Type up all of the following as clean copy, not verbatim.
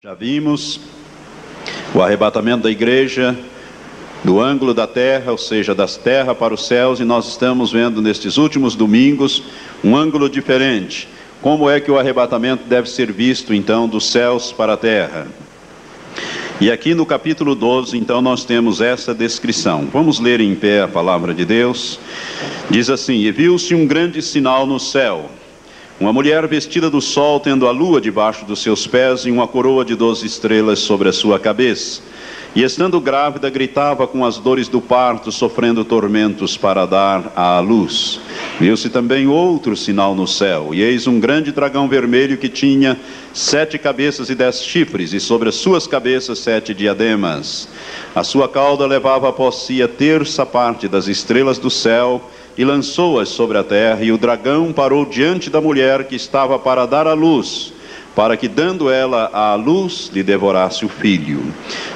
Já vimos o arrebatamento da igreja do ângulo da terra, ou seja, das terras para os céus, e nós estamos vendo nestes últimos domingos um ângulo diferente. Como é que o arrebatamento deve ser visto, então, dos céus para a terra? E aqui no capítulo 12, então, nós temos essa descrição. Vamos ler em pé a palavra de Deus. Diz assim: E viu-se um grande sinal no céu, uma mulher vestida do sol, tendo a lua debaixo dos seus pés e uma coroa de 12 estrelas sobre a sua cabeça. E estando grávida, gritava com as dores do parto, sofrendo tormentos para dar à luz. Viu-se também outro sinal no céu, e eis um grande dragão vermelho que tinha 7 cabeças e 10 chifres, e sobre as suas cabeças 7 diademas. A sua cauda levava após si a terça parte das estrelas do céu, e lançou-as sobre a terra, e o dragão parou diante da mulher que estava para dar à luz, para que, dando ela à luz, lhe devorasse o filho.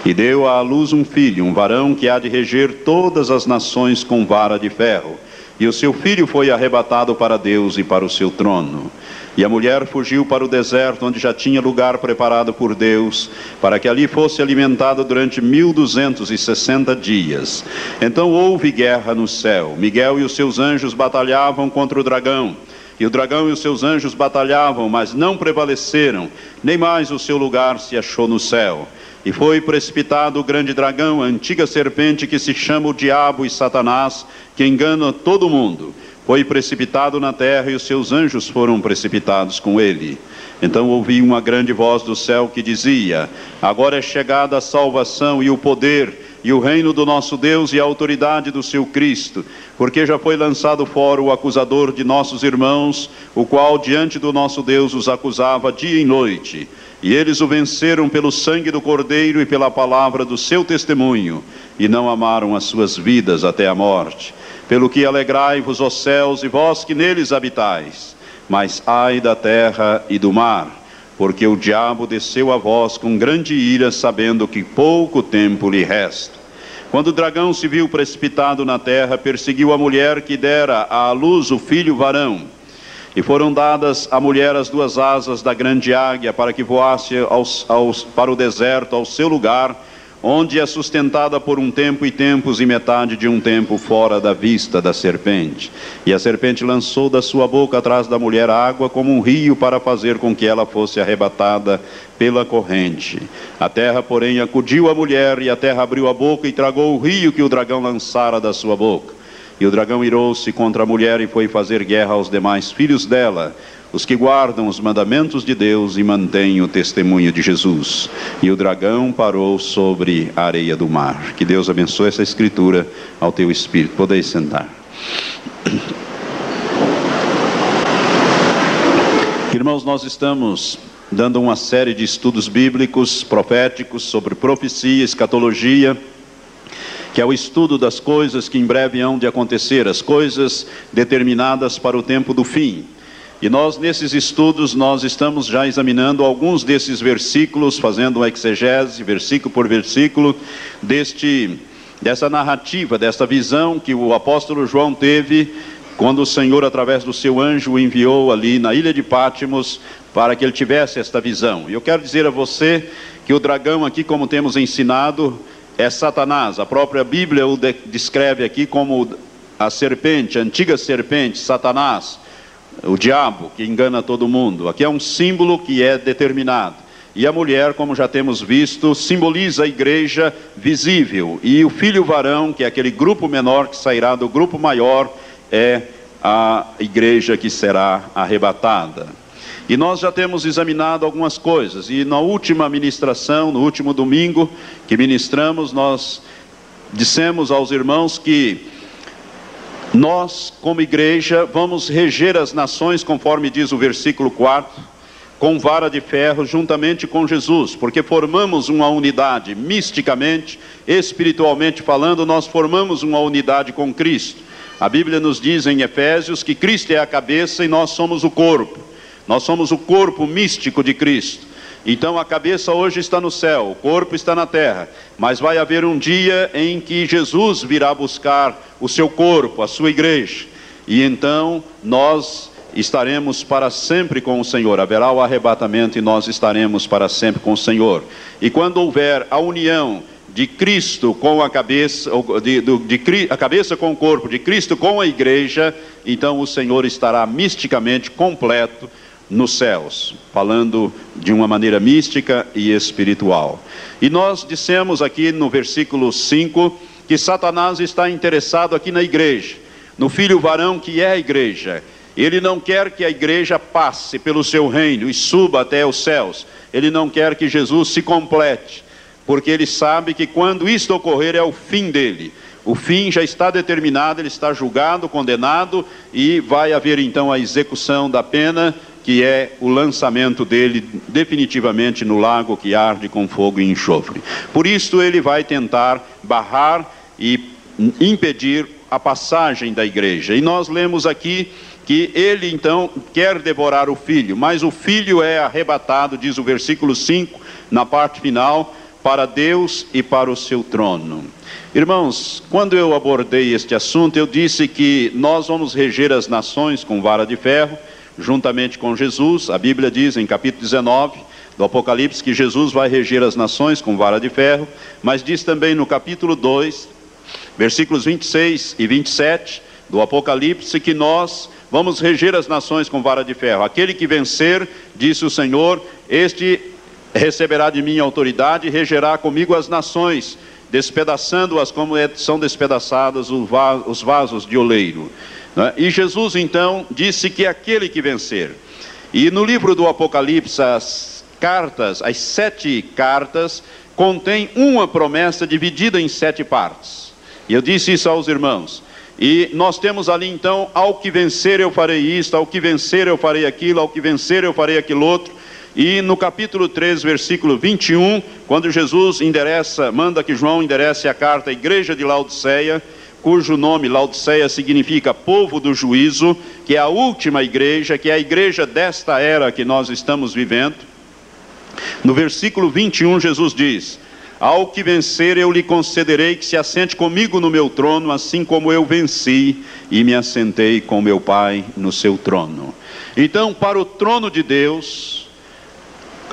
E deu à luz um filho, um varão que há de reger todas as nações com vara de ferro. E o seu filho foi arrebatado para Deus e para o seu trono. E a mulher fugiu para o deserto, onde já tinha lugar preparado por Deus, para que ali fosse alimentada durante 1260 dias. Então houve guerra no céu. Miguel e os seus anjos batalhavam contra o dragão. E o dragão e os seus anjos batalhavam, mas não prevaleceram, nem mais o seu lugar se achou no céu. E foi precipitado o grande dragão, a antiga serpente que se chama o Diabo e Satanás, que engana todo mundo. Foi precipitado na terra, e os seus anjos foram precipitados com ele. Então ouvi uma grande voz do céu que dizia: Agora é chegada a salvação e o poder e o reino do nosso Deus e a autoridade do seu Cristo, porque já foi lançado fora o acusador de nossos irmãos, o qual diante do nosso Deus os acusava dia e noite. E eles o venceram pelo sangue do Cordeiro e pela palavra do seu testemunho, e não amaram as suas vidas até a morte. Pelo que alegrai-vos, ó céus, e vós que neles habitais. Mas ai da terra e do mar, porque o diabo desceu a vós com grande ira, sabendo que pouco tempo lhe resta. Quando o dragão se viu precipitado na terra, perseguiu a mulher que dera à luz o filho varão. E foram dadas à mulher as 2 asas da grande águia, para que voasse para o deserto, ao seu lugar, onde é sustentada por um tempo e tempos e metade de um tempo fora da vista da serpente. E a serpente lançou da sua boca atrás da mulher água como um rio, para fazer com que ela fosse arrebatada pela corrente. A terra, porém, acudiu a mulher, e a terra abriu a boca e tragou o rio que o dragão lançara da sua boca. E o dragão irou-se contra a mulher e foi fazer guerra aos demais filhos dela, os que guardam os mandamentos de Deus e mantêm o testemunho de Jesus. E o dragão parou sobre a areia do mar. Que Deus abençoe essa escritura ao teu espírito. Podeis sentar. Irmãos, nós estamos dando uma série de estudos bíblicos, proféticos, sobre profecia, escatologia, que é o estudo das coisas que em breve hão de acontecer, as coisas determinadas para o tempo do fim. E nós, nesses estudos, nós estamos já examinando alguns desses versículos, fazendo uma exegese, versículo por versículo, dessa narrativa, dessa visão que o apóstolo João teve, quando o Senhor, através do seu anjo, o enviou ali na ilha de Pátimos, para que ele tivesse esta visão. E eu quero dizer a você que o dragão aqui, como temos ensinado, é Satanás. A própria Bíblia o descreve aqui como a serpente, a antiga serpente, Satanás, o diabo que engana todo mundo. Aqui é um símbolo que é determinado. E a mulher, como já temos visto, simboliza a igreja visível. E o filho varão, que é aquele grupo menor que sairá do grupo maior, é a igreja que será arrebatada. E nós já temos examinado algumas coisas, e na última ministração, no último domingo que ministramos, nós dissemos aos irmãos que nós, como igreja, vamos reger as nações, conforme diz o versículo 4, com vara de ferro, juntamente com Jesus, porque formamos uma unidade, misticamente, espiritualmente falando, nós formamos uma unidade com Cristo. A Bíblia nos diz em Efésios que Cristo é a cabeça e nós somos o corpo. Nós somos o corpo místico de Cristo. Então a cabeça hoje está no céu, o corpo está na terra. Mas vai haver um dia em que Jesus virá buscar o seu corpo, a sua igreja. E então nós estaremos para sempre com o Senhor. Haverá o arrebatamento e nós estaremos para sempre com o Senhor. E quando houver a união de Cristo com a cabeça, a cabeça com o corpo, de Cristo com a igreja, então o Senhor estará misticamente completo nos céus, falando de uma maneira mística e espiritual. E nós dissemos aqui no versículo 5, que Satanás está interessado aqui na igreja, no filho varão que é a igreja. Ele não quer que a igreja passe pelo seu reino e suba até os céus. Ele não quer que Jesus se complete, porque ele sabe que quando isto ocorrer é o fim dele. O fim já está determinado, ele está julgado, condenado, e vai haver então a execução da pena, que é o lançamento dele definitivamente no lago que arde com fogo e enxofre. Por isso ele vai tentar barrar e impedir a passagem da igreja. E nós lemos aqui que ele então quer devorar o filho, mas o filho é arrebatado, diz o versículo 5, na parte final, para Deus e para o seu trono. Irmãos, quando eu abordei este assunto, eu disse que nós vamos reger as nações com vara de ferro, juntamente com Jesus. A Bíblia diz em capítulo 19 do Apocalipse que Jesus vai reger as nações com vara de ferro, mas diz também no capítulo 2, versículos 26 e 27 do Apocalipse, que nós vamos reger as nações com vara de ferro. Aquele que vencer, disse o Senhor, este receberá de mim autoridade e regerá comigo as nações, despedaçando-as como são despedaçadas os vasos de oleiro. E Jesus então disse que aquele que vencer. E no livro do Apocalipse, as 7 cartas, contém uma promessa dividida em 7 partes. E eu disse isso aos irmãos. E nós temos ali então, ao que vencer eu farei isto, ao que vencer eu farei aquilo, ao que vencer eu farei aquilo outro. E no capítulo 3, versículo 21, quando Jesus manda que João enderece a carta à igreja de Laodiceia, cujo nome Laodiceia significa povo do juízo, que é a última igreja, que é a igreja desta era que nós estamos vivendo. No versículo 21 Jesus diz: ao que vencer eu lhe concederei que se assente comigo no meu trono, assim como eu venci e me assentei com meu Pai no seu trono. Então, para o trono de Deus,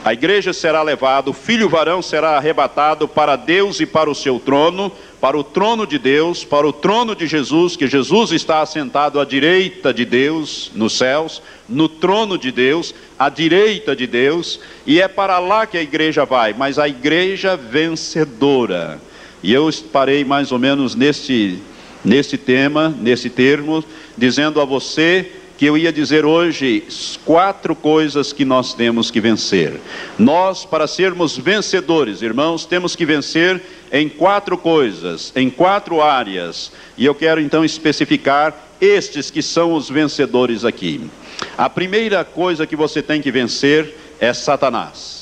a igreja será levada, o filho varão será arrebatado para Deus e para o seu trono, para o trono de Deus, para o trono de Jesus, que Jesus está assentado à direita de Deus nos céus, no trono de Deus, à direita de Deus, e é para lá que a igreja vai, mas a igreja vencedora. E eu parei mais ou menos nesse termo, dizendo a você que eu ia dizer hoje 4 coisas que nós temos que vencer. Nós, para sermos vencedores, irmãos, temos que vencer em 4 coisas, em 4 áreas. E eu quero então especificar estes que são os vencedores aqui. A primeira coisa que você tem que vencer é Satanás.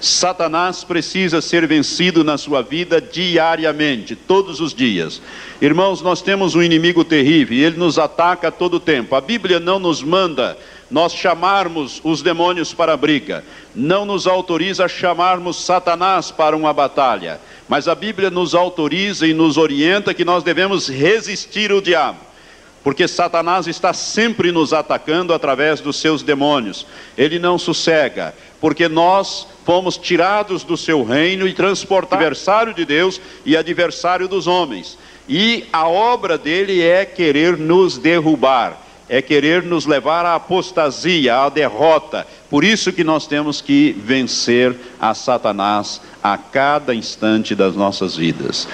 Satanás precisa ser vencido na sua vida diariamente, todos os dias. Irmãos, nós temos um inimigo terrível e ele nos ataca a todo tempo. A Bíblia não nos manda nós chamarmos os demônios para a briga, não nos autoriza a chamarmos Satanás para uma batalha, mas a Bíblia nos autoriza e nos orienta que nós devemos resistir ao diabo, porque Satanás está sempre nos atacando através dos seus demônios. Ele não sossega, porque nós fomos tirados do seu reino e transportados, adversário de Deus e adversário dos homens. E a obra dele é querer nos derrubar, é querer nos levar à apostasia, à derrota. Por isso que nós temos que vencer a Satanás a cada instante das nossas vidas.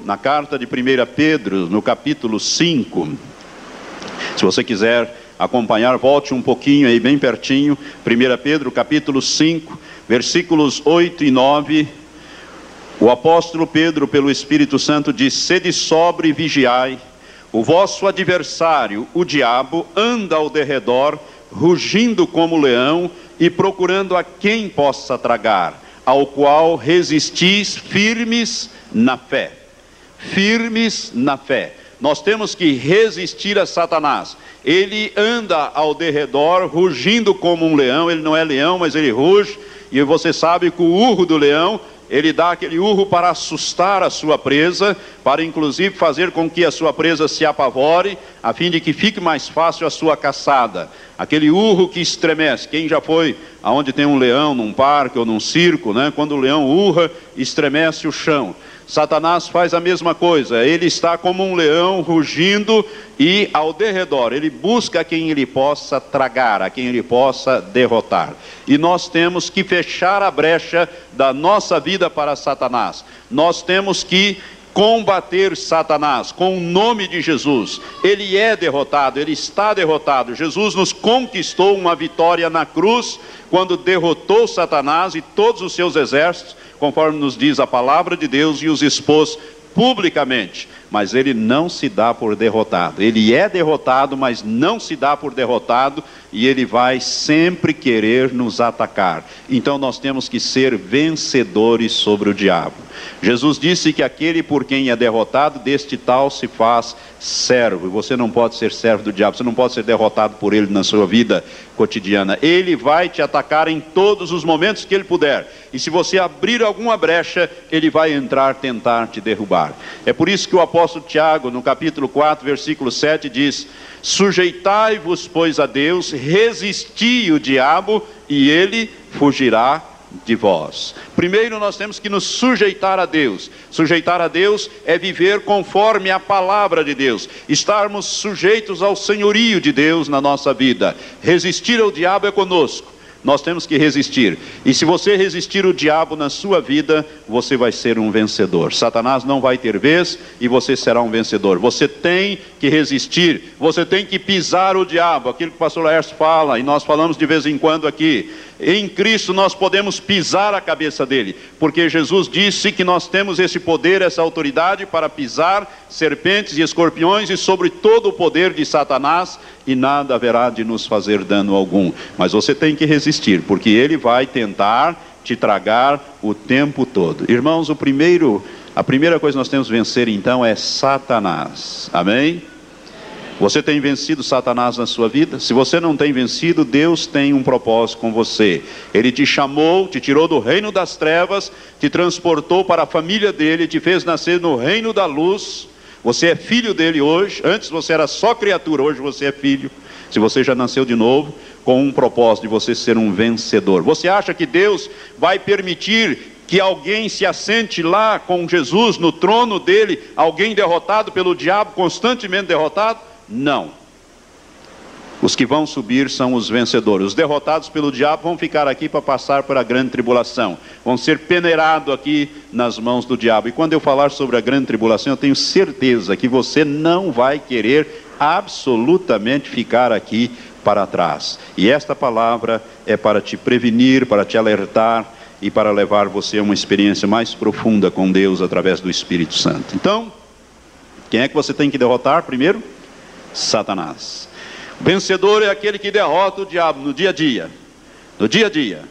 Na carta de 1 Pedro, no capítulo 5, se você quiser acompanhar, volte um pouquinho aí, bem pertinho. 1 Pedro, capítulo 5, versículos 8 e 9. O apóstolo Pedro, pelo Espírito Santo, diz: sede sóbrio e vigiai. O vosso adversário, o diabo, anda ao derredor, rugindo como leão e procurando a quem possa tragar, ao qual resistis firmes na fé. Firmes na fé. Nós temos que resistir a Satanás. Ele anda ao derredor, rugindo como um leão. Ele não é leão, mas ele ruge. E você sabe que o urro do leão ele dá aquele urro para assustar a sua presa, para inclusive fazer com que a sua presa se apavore, a fim de que fique mais fácil a sua caçada. Aquele urro que estremece. Quem já foi aonde tem um leão, num parque ou num circo, né? Quando o leão urra, estremece o chão. Satanás faz a mesma coisa, ele está como um leão rugindo e ao derredor, ele busca quem ele possa tragar, a quem ele possa derrotar. E nós temos que fechar a brecha da nossa vida para Satanás. Nós temos que combater Satanás com o nome de Jesus. Ele é derrotado, ele está derrotado. Jesus nos conquistou uma vitória na cruz, quando derrotou Satanás e todos os seus exércitos, conforme nos diz a palavra de Deus, e os expôs publicamente. Mas ele não se dá por derrotado. Ele é derrotado, mas não se dá por derrotado, e ele vai sempre querer nos atacar. Então nós temos que ser vencedores sobre o diabo. Jesus disse que aquele por quem é derrotado, deste tal se faz servo. E você não pode ser servo do diabo, você não pode ser derrotado por ele na sua vida cotidiana. Ele vai te atacar em todos os momentos que ele puder. E se você abrir alguma brecha, ele vai entrar, tentar te derrubar. É por isso que o apóstolo Tiago, no capítulo 4, versículo 7, diz: sujeitai-vos, pois, a Deus, resisti o diabo, e ele fugirá de vós. Primeiro nós temos que nos sujeitar a Deus. Sujeitar a Deus é viver conforme a palavra de Deus, estarmos sujeitos ao senhorio de Deus na nossa vida. Resistir ao diabo é conosco. Nós temos que resistir. E se você resistir o diabo na sua vida, você vai ser um vencedor. Satanás não vai ter vez e você será um vencedor. Você tem que resistir. Você tem que pisar o diabo. Aquilo que o pastor Laércio fala, e nós falamos de vez em quando aqui. Em Cristo nós podemos pisar a cabeça dele, porque Jesus disse que nós temos esse poder, essa autoridade para pisar serpentes e escorpiões e sobre todo o poder de Satanás, e nada haverá de nos fazer dano algum. Mas você tem que resistir, porque ele vai tentar te tragar o tempo todo. Irmãos, a primeira coisa que nós temos que vencer então é Satanás. Amém? Você tem vencido Satanás na sua vida? Se você não tem vencido, Deus tem um propósito com você. Ele te chamou, te tirou do reino das trevas, te transportou para a família dele, te fez nascer no reino da luz. Você é filho dele hoje. Antes você era só criatura, hoje você é filho. Se você já nasceu de novo, com um propósito de você ser um vencedor. Você acha que Deus vai permitir que alguém se assente lá com Jesus no trono dele, alguém derrotado pelo diabo, constantemente derrotado? Não. Os que vão subir são os vencedores. Os derrotados pelo diabo vão ficar aqui para passar por a grande tribulação. Vão ser peneirados aqui nas mãos do diabo. E quando eu falar sobre a grande tribulação, eu tenho certeza que você não vai querer absolutamente ficar aqui para trás. E esta palavra é para te prevenir, para te alertar e para levar você a uma experiência mais profunda com Deus através do Espírito Santo. Então, quem é que você tem que derrotar primeiro? Satanás. O vencedor é aquele que derrota o diabo no dia a dia. No dia a dia.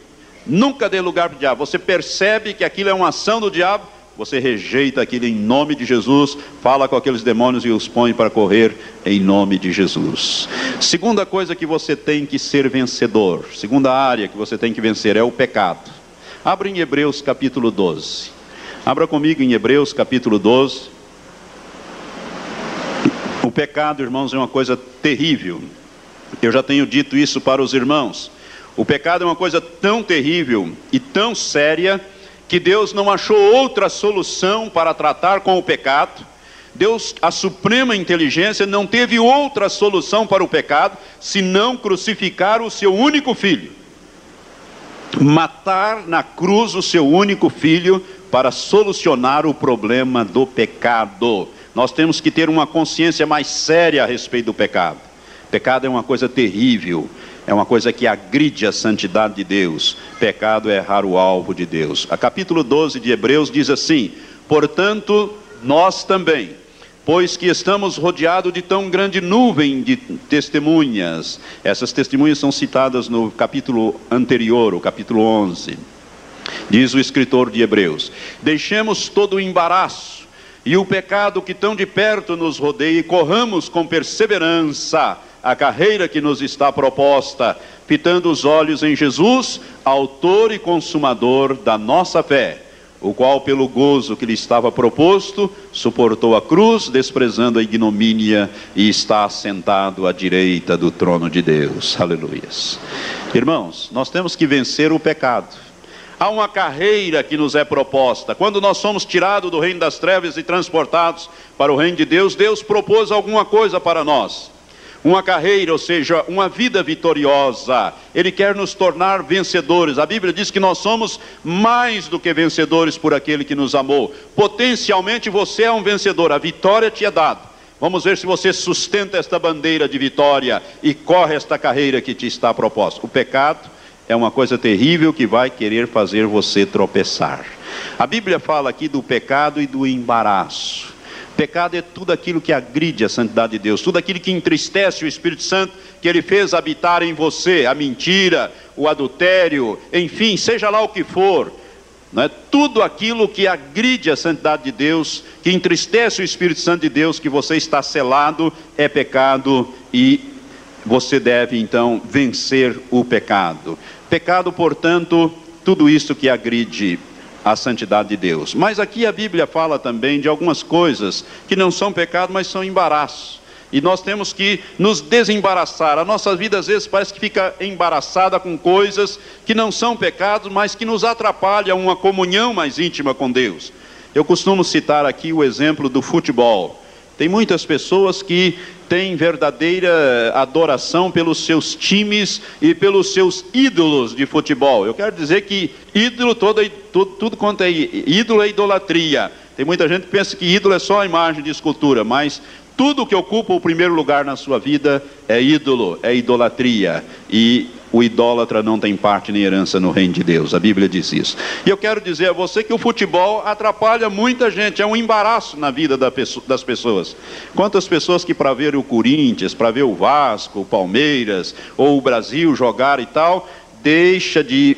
Nunca dê lugar para o diabo. Você percebe que aquilo é uma ação do diabo, você rejeita aquilo em nome de Jesus, fala com aqueles demônios e os põe para correr em nome de Jesus. Segunda coisa que você tem que ser vencedor, segunda área que você tem que vencer é o pecado. Abra em Hebreus capítulo 12. Abra comigo em Hebreus capítulo 12. O pecado, irmãos, é uma coisa terrível. Eu já tenho dito isso para os irmãos. O pecado é uma coisa tão terrível e tão séria que Deus não achou outra solução para tratar com o pecado. Deus, a suprema inteligência, não teve outra solução para o pecado senão crucificar o seu único filho. Matar na cruz o seu único filho para solucionar o problema do pecado. Nós temos que ter uma consciência mais séria a respeito do pecado. Pecado é uma coisa terrível, é uma coisa que agride a santidade de Deus. Pecado é errar o alvo de Deus. A capítulo 12 de Hebreus diz assim: portanto, nós também, pois que estamos rodeados de tão grande nuvem de testemunhas. Essas testemunhas são citadas no capítulo anterior, o capítulo 11. Diz o escritor de Hebreus: deixemos todo o embaraço e o pecado que tão de perto nos rodeia, e corramos com perseverança a carreira que nos está proposta, fitando os olhos em Jesus, autor e consumador da nossa fé, o qual pelo gozo que lhe estava proposto, suportou a cruz, desprezando a ignomínia, e está assentado à direita do trono de Deus. Aleluias. Irmãos, nós temos que vencer o pecado. Há uma carreira que nos é proposta. Quando nós somos tirados do reino das trevas e transportados para o reino de Deus, Deus propôs alguma coisa para nós. Uma carreira, ou seja, uma vida vitoriosa. Ele quer nos tornar vencedores. A Bíblia diz que nós somos mais do que vencedores por aquele que nos amou. Potencialmente você é um vencedor, a vitória te é dada. Vamos ver se você sustenta esta bandeira de vitória e corre esta carreira que te está proposta. O pecado é uma coisa terrível que vai querer fazer você tropeçar. A Bíblia fala aqui do pecado e do embaraço. Pecado é tudo aquilo que agride a santidade de Deus, tudo aquilo que entristece o Espírito Santo, que Ele fez habitar em você, a mentira, o adultério, enfim, seja lá o que for, não é? Tudo aquilo que agride a santidade de Deus, que entristece o Espírito Santo de Deus, que você está selado, é pecado, e você deve então vencer o pecado. Pecado, portanto, tudo isso que agride a santidade de Deus. Mas aqui a Bíblia fala também de algumas coisas que não são pecado, mas são embaraço. E nós temos que nos desembaraçar. A nossa vida às vezes parece que fica embaraçada com coisas que não são pecados, mas que nos atrapalham uma comunhão mais íntima com Deus. Eu costumo citar aqui o exemplo do futebol. Tem muitas pessoas que têm verdadeira adoração pelos seus times e pelos seus ídolos de futebol. Eu quero dizer que ídolo, tudo quanto é ídolo é idolatria. Tem muita gente que pensa que ídolo é só a imagem de escultura, mas tudo que ocupa o primeiro lugar na sua vida é ídolo, é idolatria. E o idólatra não tem parte nem herança no reino de Deus. A Bíblia diz isso. E eu quero dizer a você que o futebol atrapalha muita gente. É um embaraço na vida das pessoas. Quantas pessoas que para ver o Corinthians, para ver o Vasco, o Palmeiras, ou o Brasil jogar e tal, deixa de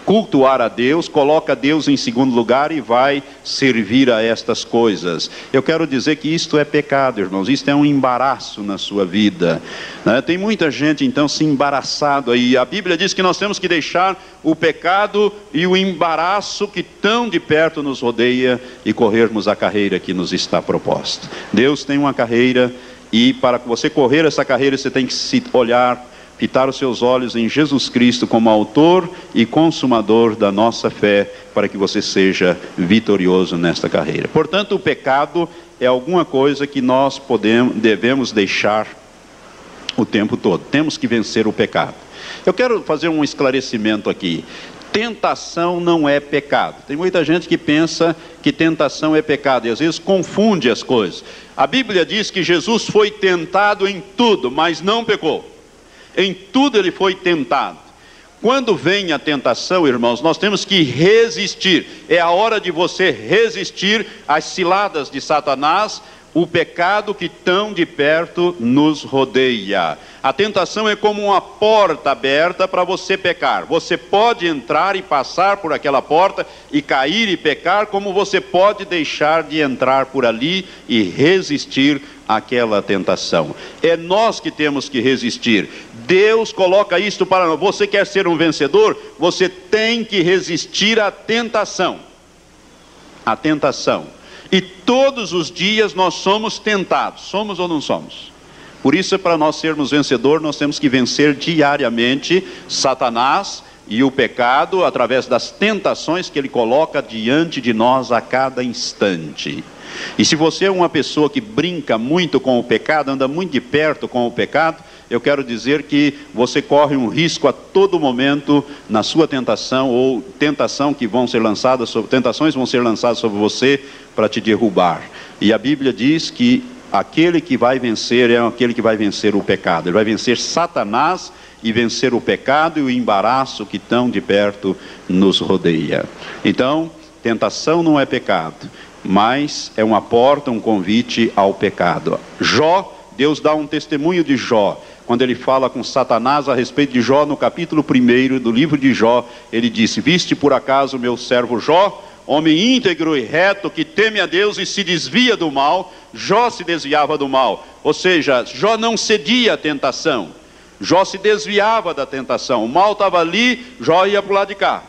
cultuar a Deus, coloca Deus em segundo lugar e vai servir a estas coisas. Eu quero dizer que isto é pecado, irmãos. Isto é um embaraço na sua vida, né? Tem muita gente então se embaraçado aí. A Bíblia diz que nós temos que deixar o pecado e o embaraço que tão de perto nos rodeia e corrermos a carreira que nos está proposta. Deus tem uma carreira, e para você correr essa carreira você tem que se olhar, fitar os seus olhos em Jesus Cristo como autor e consumador da nossa fé, para que você seja vitorioso nesta carreira. Portanto, o pecado é alguma coisa que nós devemos deixar o tempo todo. Temos que vencer o pecado. Eu quero fazer um esclarecimento aqui. Tentação não é pecado. Tem muita gente que pensa que tentação é pecado e às vezes confunde as coisas. A Bíblia diz que Jesus foi tentado em tudo, mas não pecou. Em tudo ele foi tentado. Quando vem a tentação, irmãos, nós temos que resistir. É a hora de você resistir às ciladas de Satanás, o pecado que tão de perto nos rodeia. A tentação é como uma porta aberta para você pecar. Você pode entrar e passar por aquela porta e cair e pecar, como você pode deixar de entrar por ali e resistir àquela tentação. É nós que temos que resistir. Deus coloca isto para nós. Você quer ser um vencedor? Você tem que resistir à tentação. A tentação. E todos os dias nós somos tentados. Somos ou não somos? Por isso, para nós sermos vencedores, nós temos que vencer diariamente Satanás e o pecado através das tentações que ele coloca diante de nós a cada instante. E se você é uma pessoa que brinca muito com o pecado, anda muito de perto com o pecado, eu quero dizer que você corre um risco a todo momento na sua tentação, ou tentações vão ser lançadas sobre você para te derrubar. E a Bíblia diz que aquele que vai vencer é aquele que vai vencer o pecado. Ele vai vencer Satanás e vencer o pecado e o embaraço que tão de perto nos rodeia. Então, tentação não é pecado, mas é uma porta, um convite ao pecado. Deus dá um testemunho de Jó. Quando ele fala com Satanás a respeito de Jó, no capítulo 1 do livro de Jó, ele disse: viste por acaso meu servo Jó, homem íntegro e reto, que teme a Deus e se desvia do mal. Jó se desviava do mal, ou seja, Jó não cedia à tentação, Jó se desviava da tentação. O mal estava ali, Jó ia para o lado de cá.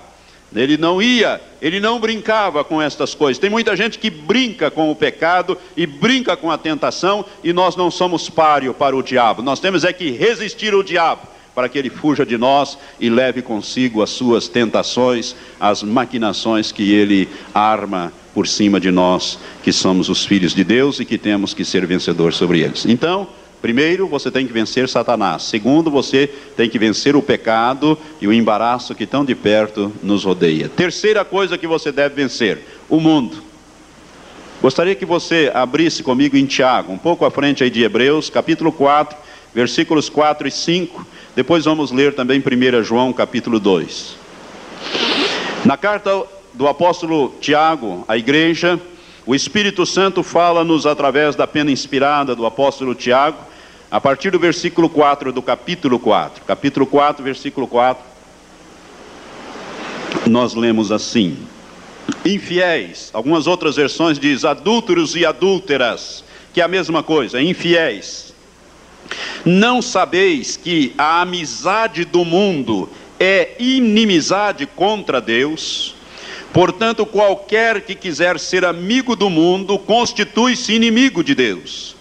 Ele não brincava com estas coisas. Tem muita gente que brinca com o pecado e brinca com a tentação, e nós não somos páreo para o diabo. Nós temos que resistir ao diabo, para que ele fuja de nós e leve consigo as suas tentações, as maquinações que ele arma por cima de nós, que somos os filhos de Deus e que temos que ser vencedores sobre eles. Então, primeiro, você tem que vencer Satanás. Segundo, você tem que vencer o pecado e o embaraço que tão de perto nos rodeia. Terceira coisa que você deve vencer: o mundo. Gostaria que você abrisse comigo em Tiago, um pouco à frente aí de Hebreus, capítulo 4, versículos 4 e 5. Depois vamos ler também 1 João, capítulo 2. Na carta do apóstolo Tiago à igreja, o Espírito Santo fala-nos através da pena inspirada do apóstolo Tiago, a partir do versículo 4 do capítulo 4. Capítulo 4, versículo 4, nós lemos assim: infiéis, algumas outras versões diz adúlteros e adúlteras, que é a mesma coisa, infiéis. Não sabeis que a amizade do mundo é inimizade contra Deus? Portanto, qualquer que quiser ser amigo do mundo, constitui-se inimigo de Deus.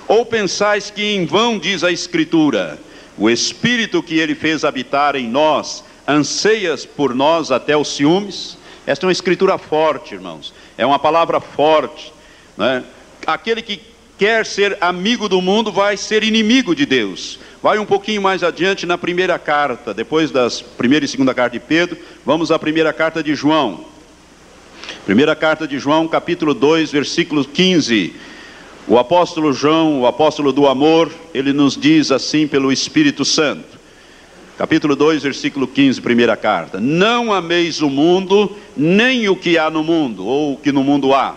Ou pensais que em vão diz a Escritura: o Espírito que ele fez habitar em nós, anseia por nós até os ciúmes? Esta é uma escritura forte, irmãos, é uma palavra forte, né? Aquele que quer ser amigo do mundo vai ser inimigo de Deus. Vai um pouquinho mais adiante na primeira carta, depois das primeira e segunda carta de Pedro, vamos à primeira carta de João. Primeira carta de João, capítulo 2, versículo 15. O apóstolo João, o apóstolo do amor, ele nos diz assim pelo Espírito Santo. Capítulo 2, versículo 15, primeira carta: não ameis o mundo, nem o que há no mundo, ou o que no mundo há.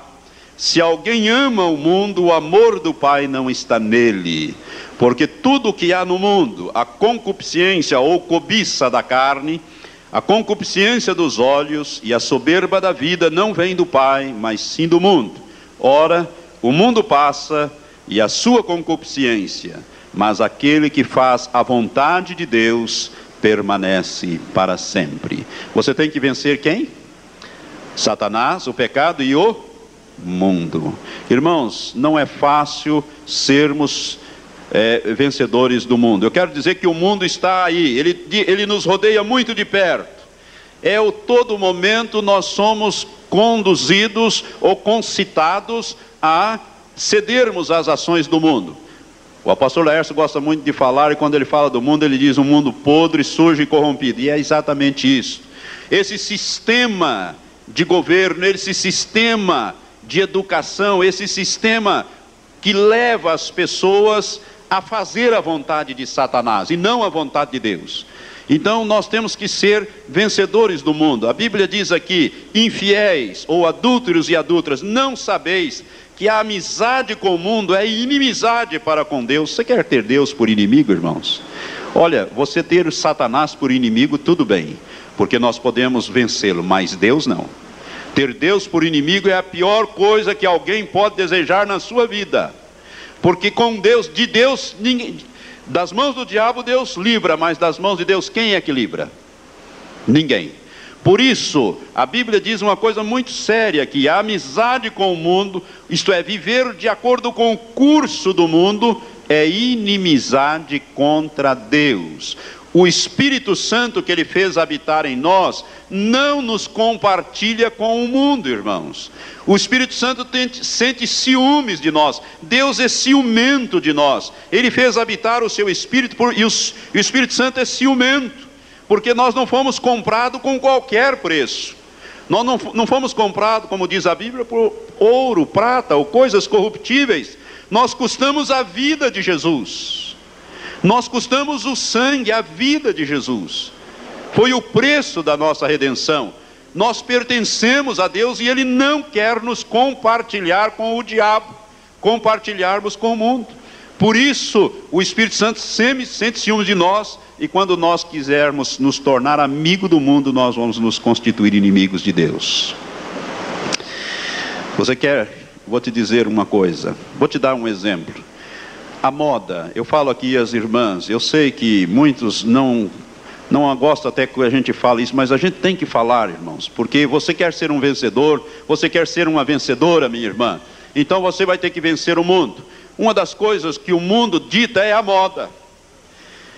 Se alguém ama o mundo, o amor do Pai não está nele. Porque tudo o que há no mundo, a concupiscência ou cobiça da carne, a concupiscência dos olhos e a soberba da vida não vem do Pai, mas sim do mundo. Ora, o mundo passa e a sua concupiscência, mas aquele que faz a vontade de Deus permanece para sempre. Você tem que vencer quem? Satanás, o pecado e o mundo. Irmãos, não é fácil sermos vencedores do mundo. Eu quero dizer que o mundo está aí, ele nos rodeia muito de perto. Todo momento nós somos conduzidos ou concitados a cedermos às ações do mundo. O apóstolo Laércio gosta muito de falar, e quando ele fala do mundo, ele diz um mundo podre, sujo e corrompido. E é exatamente isso. Esse sistema de governo, esse sistema de educação, esse sistema que leva as pessoas a fazer a vontade de Satanás e não a vontade de Deus. Então nós temos que ser vencedores do mundo. A Bíblia diz aqui: infiéis ou adúlteros e adúlteras, não sabeis que a amizade com o mundo é inimizade para com Deus? Você quer ter Deus por inimigo, irmãos? Olha, você ter Satanás por inimigo, tudo bem, porque nós podemos vencê-lo, mas Deus não. Ter Deus por inimigo é a pior coisa que alguém pode desejar na sua vida. Porque com Deus, de Deus, ninguém, das mãos do diabo Deus livra, mas das mãos de Deus quem é que livra? Ninguém. Por isso, a Bíblia diz uma coisa muito séria, que a amizade com o mundo, isto é, viver de acordo com o curso do mundo, é inimizade contra Deus. O Espírito Santo que ele fez habitar em nós, não nos compartilha com o mundo, irmãos. O Espírito Santo sente ciúmes de nós. Deus é ciumento de nós. Ele fez habitar o seu Espírito, e o Espírito Santo é ciumento, porque nós não fomos comprados com qualquer preço. Nós não fomos comprados, como diz a Bíblia, por ouro, prata ou coisas corruptíveis. Nós custamos a vida de Jesus. Nós custamos o sangue, a vida de Jesus. Foi o preço da nossa redenção. Nós pertencemos a Deus e Ele não quer nos compartilhar com o diabo, compartilharmos com o mundo. Por isso, o Espírito Santo sempre sente ciúmes de nós, e quando nós quisermos nos tornar amigo do mundo, nós vamos nos constituir inimigos de Deus. Vou te dizer uma coisa, vou te dar um exemplo. A moda, eu falo aqui às irmãs, eu sei que muitos não Não gosto até que a gente fale isso, mas a gente tem que falar, irmãos, porque você quer ser um vencedor, você quer ser uma vencedora, minha irmã, então você vai ter que vencer o mundo. Uma das coisas que o mundo dita é a moda.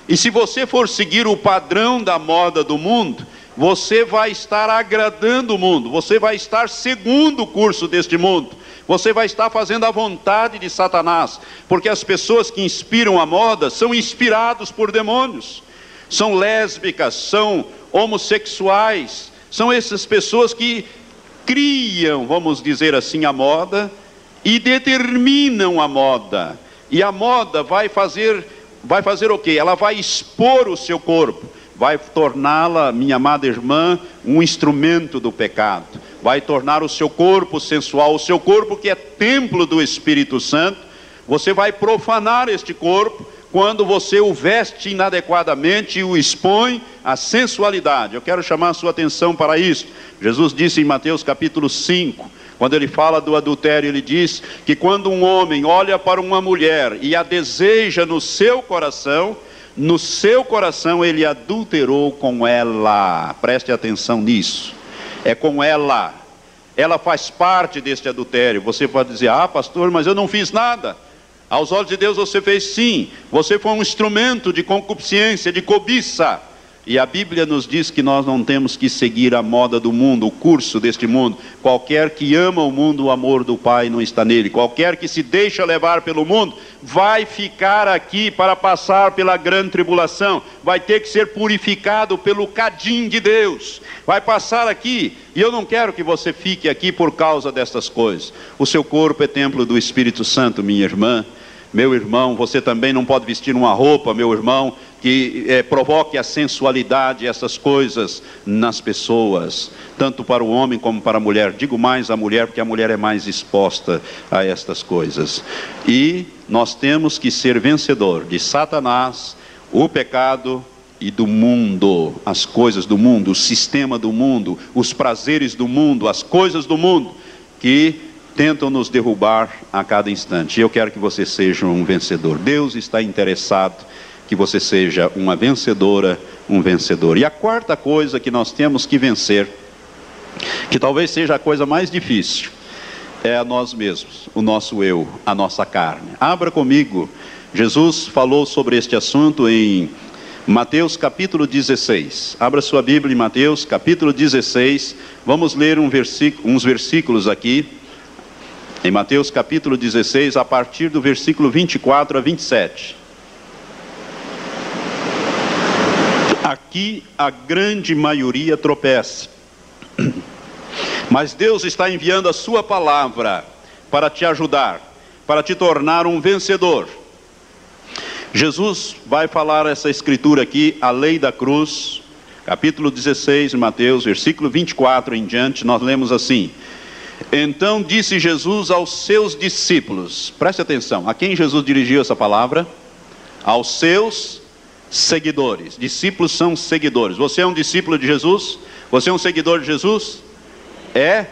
E se você for seguir o padrão da moda do mundo, você vai estar agradando o mundo, você vai estar segundo o curso deste mundo, você vai estar fazendo a vontade de Satanás, porque as pessoas que inspiram a moda são inspirados por demônios, são lésbicas, são homossexuais, são essas pessoas que criam, vamos dizer assim, a moda e determinam a moda, e a moda vai fazer o quê? Ela vai expor o seu corpo, vai torná-la, minha amada irmã, um instrumento do pecado, vai tornar o seu corpo sensual, o seu corpo que é templo do Espírito Santo. Você vai profanar este corpo quando você o veste inadequadamente e o expõe à sensualidade. Eu quero chamar a sua atenção para isso. Jesus disse em Mateus capítulo 5, quando ele fala do adultério, ele diz que quando um homem olha para uma mulher e a deseja no seu coração ele adulterou com ela. Preste atenção nisso, é com ela faz parte deste adultério. Você pode dizer, pastor, mas eu não fiz nada. Aos olhos de Deus você fez sim, você foi um instrumento de concupiscência, de cobiça. E a Bíblia nos diz que nós não temos que seguir a moda do mundo, o curso deste mundo. Qualquer que ama o mundo, o amor do Pai não está nele. Qualquer que se deixa levar pelo mundo, vai ficar aqui para passar pela grande tribulação. Vai ter que ser purificado pelo cadim de Deus. Vai passar aqui, e eu não quero que você fique aqui por causa dessas coisas. O seu corpo é templo do Espírito Santo, minha irmã. Meu irmão, você também não pode vestir uma roupa, meu irmão, que provoque a sensualidade, essas coisas nas pessoas, tanto para o homem como para a mulher. Digo mais a mulher, porque a mulher é mais exposta a estas coisas. E nós temos que ser vencedor de Satanás, o pecado e do mundo, as coisas do mundo, o sistema do mundo, os prazeres do mundo, as coisas do mundo, que tentam nos derrubar a cada instante. Eu quero que você seja um vencedor. Deus está interessado que você seja uma vencedora, um vencedor. E a quarta coisa que nós temos que vencer, que talvez seja a coisa mais difícil, é a nós mesmos, o nosso eu, a nossa carne. Abra comigo, Jesus falou sobre este assunto em Mateus capítulo 16. Abra sua Bíblia em Mateus capítulo 16, vamos ler uns versículos aqui. Em Mateus capítulo 16, a partir do versículo 24 a 27. Aqui a grande maioria tropeça. Mas Deus está enviando a sua palavra para te ajudar, para te tornar um vencedor. Jesus vai falar essa escritura aqui, a lei da cruz, capítulo 16 de Mateus, versículo 24 em diante, nós lemos assim: então disse Jesus aos seus discípulos, preste atenção, a quem Jesus dirigiu essa palavra? Aos seus seguidores. Discípulos são seguidores. Você é um discípulo de Jesus? Você é um seguidor de Jesus? É?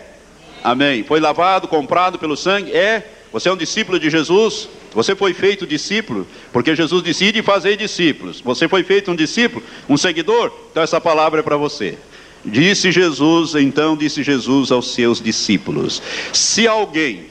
Amém. Foi lavado, comprado pelo sangue? É? Você é um discípulo de Jesus? Você foi feito discípulo? Porque Jesus disse, ide e fazei discípulos. Você foi feito um discípulo? Um seguidor? Então essa palavra é para você. Disse Jesus aos seus discípulos, se alguém,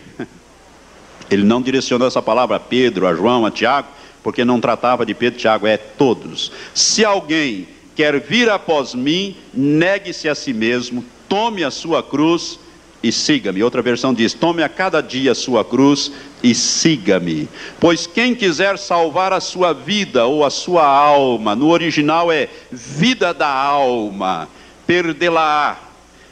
ele não direcionou essa palavra a Pedro, a João, a Tiago, porque não tratava de Pedro e Tiago, é todos. Se alguém quer vir após mim, negue-se a si mesmo, tome a sua cruz e siga-me. Outra versão diz, tome a cada dia a sua cruz e siga-me. Pois quem quiser salvar a sua vida ou a sua alma, no original é vida da alma, perdê-la-á,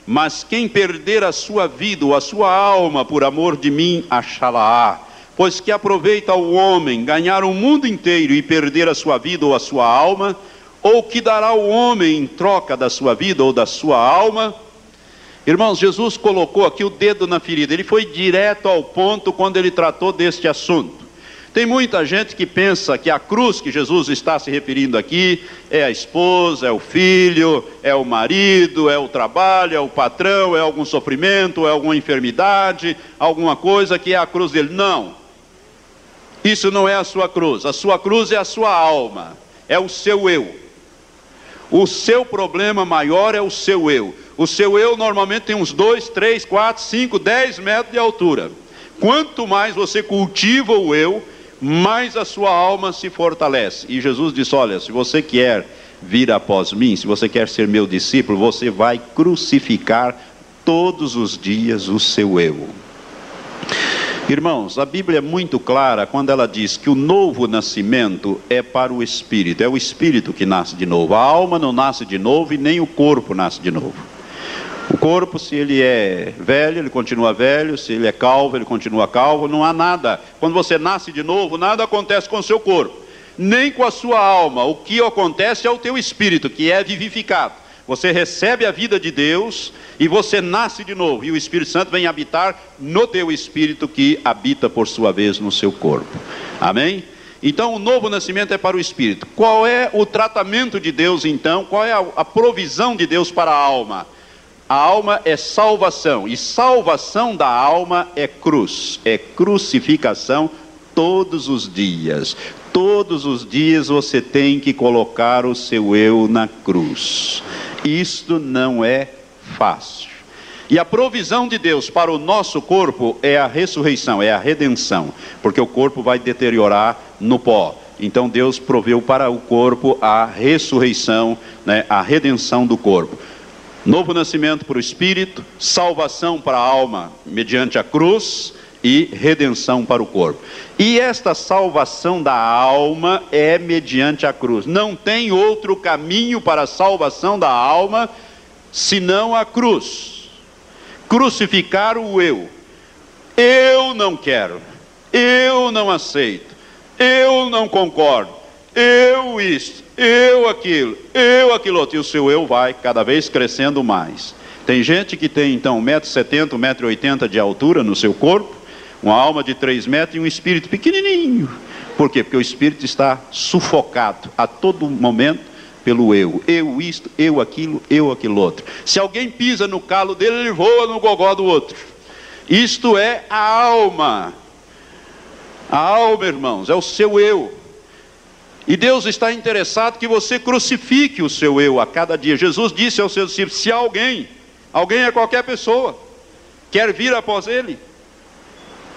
mas quem perder a sua vida ou a sua alma por amor de mim, achá-la-á. Pois que aproveita o homem ganhar o mundo inteiro e perder a sua vida ou a sua alma, ou que dará o homem em troca da sua vida ou da sua alma? Irmãos, Jesus colocou aqui o dedo na ferida, ele foi direto ao ponto quando ele tratou deste assunto. Tem muita gente que pensa que a cruz que Jesus está se referindo aqui é a esposa, é o filho, é o marido, é o trabalho, é o patrão, é algum sofrimento, é alguma enfermidade, alguma coisa que é a cruz dele. Não, isso não é a sua cruz é a sua alma, é o seu eu. O seu problema maior é o seu eu. O seu eu normalmente tem uns 2, 3, 4, 5, 10 metros de altura. Quanto mais você cultiva o eu, mais a sua alma se fortalece. E Jesus disse, olha, se você quer vir após mim, se você quer ser meu discípulo, você vai crucificar todos os dias o seu eu. Irmãos, a Bíblia é muito clara quando ela diz que o novo nascimento é para o Espírito. É o Espírito que nasce de novo. A alma não nasce de novo e nem o corpo nasce de novo. O corpo, se ele é velho, ele continua velho. Se ele é calvo, ele continua calvo. Não há nada. Quando você nasce de novo, nada acontece com o seu corpo, nem com a sua alma. O que acontece é o teu espírito, que é vivificado. Você recebe a vida de Deus e você nasce de novo. E o Espírito Santo vem habitar no teu espírito, que habita por sua vez no seu corpo. Amém? Então o novo nascimento é para o espírito. Qual é o tratamento de Deus então? Qual é a provisão de Deus para a alma? A alma é salvação. E salvação da alma é cruz. É crucificação todos os dias. Todos os dias você tem que colocar o seu eu na cruz. Isto não é fácil. E a provisão de Deus para o nosso corpo é a ressurreição, é a redenção. Porque o corpo vai deteriorar no pó. Então Deus proveu para o corpo a ressurreição, né, a redenção do corpo. Novo nascimento para o espírito, salvação para a alma mediante a cruz e redenção para o corpo. E esta salvação da alma é mediante a cruz. Não tem outro caminho para a salvação da alma senão a cruz. Crucificar o eu. Eu não quero, eu não aceito, eu não concordo, eu isto, eu aquilo outro. E o seu eu vai cada vez crescendo mais. Tem gente que tem então 1,70 m, 1,80 m de altura no seu corpo, uma alma de 3 metros e um espírito pequenininho. Por quê? Porque o espírito está sufocado a todo momento pelo eu. Eu isto, eu aquilo outro. Se alguém pisa no calo dele, ele voa no gogó do outro. Isto é a alma. A alma, irmãos, é o seu eu. E Deus está interessado que você crucifique o seu eu a cada dia. Jesus disse aos seus discípulos, se alguém é qualquer pessoa, quer vir após ele,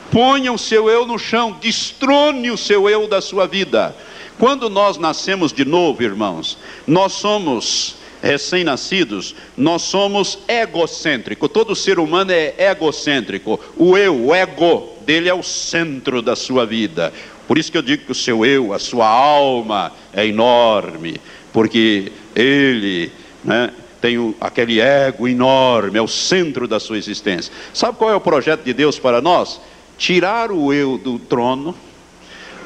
ponha o seu eu no chão, destrone o seu eu da sua vida. Quando nós nascemos de novo, irmãos, nós somos recém-nascidos, nós somos egocêntricos. Todo ser humano é egocêntrico. O eu, o ego dele é o centro da sua vida. Por isso que eu digo que o seu eu, a sua alma é enorme, porque ele, né, tem aquele ego enorme, é o centro da sua existência. Sabe qual é o projeto de Deus para nós? Tirar o eu do trono,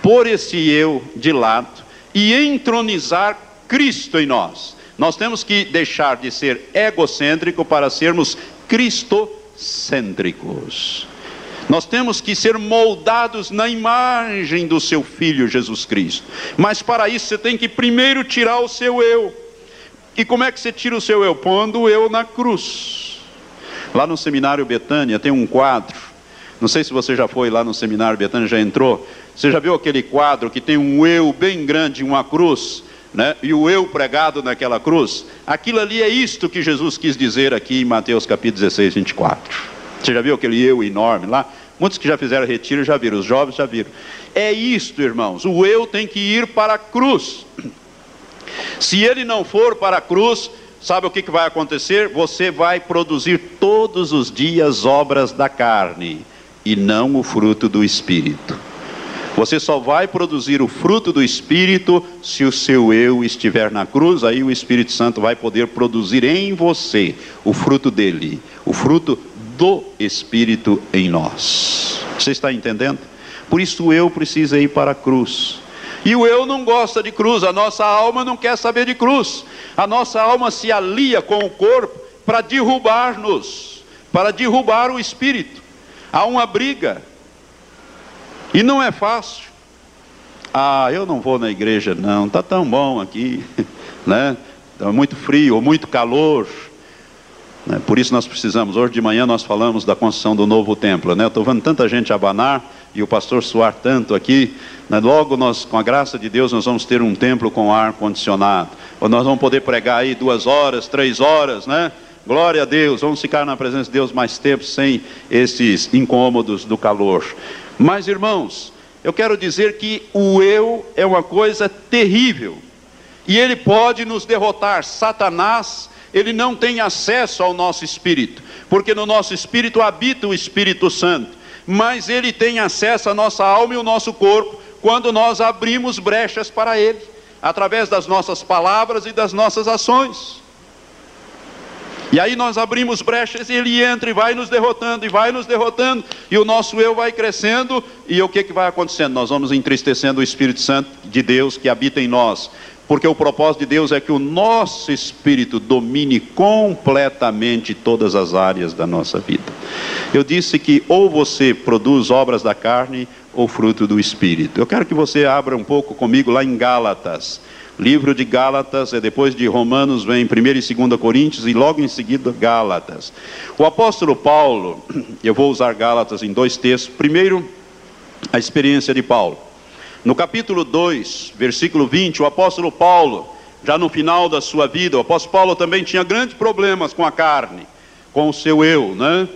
pôr esse eu de lado e entronizar Cristo em nós. Nós temos que deixar de ser egocêntrico para sermos cristocêntricos. Nós temos que ser moldados na imagem do seu Filho Jesus Cristo. Mas para isso você tem que primeiro tirar o seu eu. E como é que você tira o seu eu? Pondo o eu na cruz. Lá no Seminário Betânia tem um quadro. Não sei se você já foi lá no Seminário Betânia, já entrou. Você já viu aquele quadro que tem um eu bem grande, uma cruz, né? E o eu pregado naquela cruz? Aquilo ali é isto que Jesus quis dizer aqui em Mateus capítulo 16, 24. Você já viu aquele eu enorme lá? Muitos que já fizeram retiro já viram, os jovens já viram. É isto, irmãos, o eu tem que ir para a cruz. Se ele não for para a cruz, sabe o que vai acontecer? Você vai produzir todos os dias obras da carne e não o fruto do Espírito. Você só vai produzir o fruto do Espírito se o seu eu estiver na cruz. Aí o Espírito Santo vai poder produzir em você o fruto dele, o fruto do Espírito em nós. Você está entendendo? Por isso o eu precisa ir para a cruz. E o eu não gosta de cruz, a nossa alma não quer saber de cruz. A nossa alma se alia com o corpo para derrubar-nos, para derrubar o Espírito. Há uma briga. E não é fácil. Eu não vou na igreja não, está tão bom aqui, né? Está muito frio ou muito calor. Por isso nós precisamos, hoje de manhã nós falamos da construção do novo templo, né? Eu estou vendo tanta gente abanar, e o pastor suar tanto aqui, né? Logo nós, com a graça de Deus, nós vamos ter um templo com ar condicionado, ou nós vamos poder pregar aí 2 horas, 3 horas, né? Glória a Deus, vamos ficar na presença de Deus mais tempo sem esses incômodos do calor. Mas irmãos, eu quero dizer que o eu é uma coisa terrível, e ele pode nos derrotar. Satanás, ele não tem acesso ao nosso espírito, porque no nosso espírito habita o Espírito Santo, mas ele tem acesso à nossa alma e ao nosso corpo, quando nós abrimos brechas para ele, através das nossas palavras e das nossas ações. E aí nós abrimos brechas e ele entra e vai nos derrotando, e vai nos derrotando, e o nosso eu vai crescendo, e o que vai acontecendo? Nós vamos entristecendo o Espírito Santo de Deus que habita em nós, porque o propósito de Deus é que o nosso espírito domine completamente todas as áreas da nossa vida. Eu disse que ou você produz obras da carne ou fruto do Espírito. Eu quero que você abra um pouco comigo lá em Gálatas. Livro de Gálatas, depois de Romanos vem 1 e 2 Coríntios e logo em seguida Gálatas. O apóstolo Paulo, eu vou usar Gálatas em 2 textos. Primeiro, a experiência de Paulo. No capítulo 2, versículo 20, o apóstolo Paulo, já no final da sua vida, o apóstolo Paulo também tinha grandes problemas com a carne, com o seu eu, né?